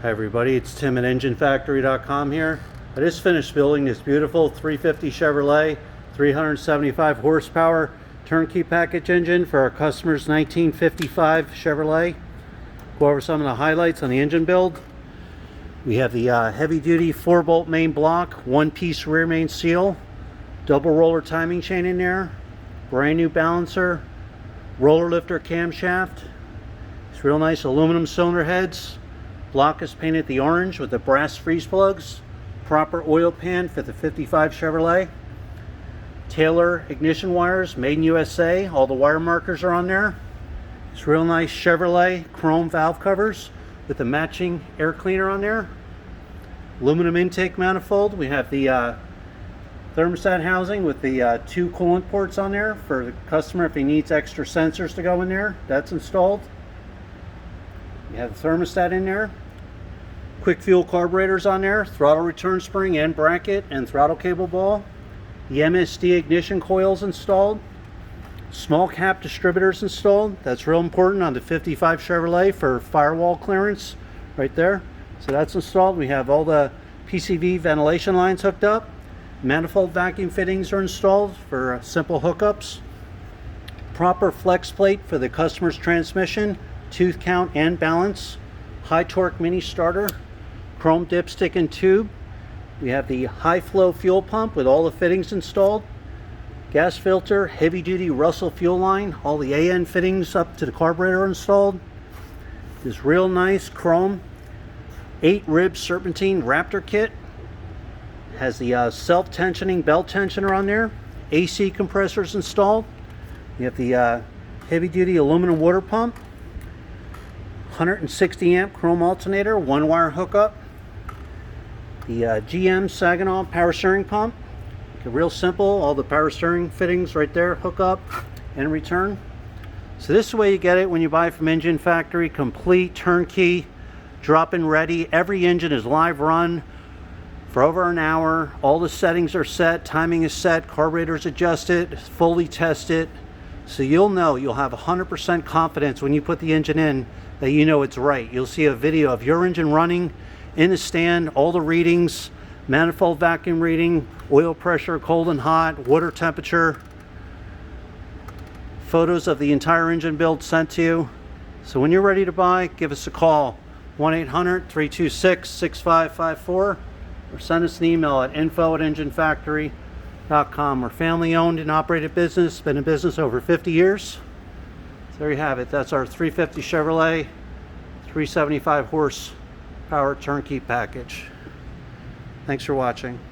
Hi everybody, it's Tim at EngineFactory.com here. I just finished building this beautiful 350 Chevrolet 375 horsepower turnkey package engine for our customer's 1955 Chevrolet. Go over some of the highlights on the engine build. We have the heavy duty 4-bolt main block, 1-piece rear main seal, double roller timing chain in there, brand new balancer, roller lifter camshaft. It's real nice aluminum cylinder heads. Block is painted the orange with the brass freeze plugs. Proper oil pan for the 55 Chevrolet. Taylor ignition wires, made in USA. All the wire markers are on there. It's real nice Chevrolet chrome valve covers with the matching air cleaner on there. Aluminum intake manifold. We have the thermostat housing with the 2 coolant ports on there for the customer if he needs extra sensors to go in there. That's installed. You have the thermostat in there. Quick fuel carburetors on there, throttle return spring and bracket, and throttle cable ball. The MSD ignition coils installed. Small cap distributors installed. That's real important on the 55 Chevrolet for firewall clearance right there. So that's installed. We have all the PCV ventilation lines hooked up. Manifold vacuum fittings are installed for simple hookups. Proper flex plate for the customer's transmission, tooth count and balance. High torque mini starter, chrome dipstick and tube. We have the high flow fuel pump with all the fittings installed. Gas filter, heavy duty Russell fuel line, all the AN fittings up to the carburetor installed. This real nice chrome 8-rib serpentine Raptor kit. Has the self-tensioning belt tensioner on there. AC compressors installed. We have the heavy duty aluminum water pump. 160 amp chrome alternator, 1-wire hookup. The GM Saginaw power steering pump. Real simple, all the power steering fittings right there, hook up and return. So this is the way you get it when you buy from Engine Factory. Complete turnkey, drop-in ready. Every engine is live run for over an hour. All the settings are set, timing is set, carburetors adjusted, fully tested. So you'll know, you'll have 100% confidence when you put the engine in that you know it's right. You'll see a video of your engine running in the stand, all the readings, manifold vacuum reading, oil pressure, cold and hot, water temperature, photos of the entire engine build sent to you. So when you're ready to buy, give us a call, 1-800-326-6554, or send us an email at info@enginefactory.com. We're family owned and operated business, been in business over 50 years. So there you have it. That's our 350 Chevrolet 375 horsepower turnkey package. Thanks for watching.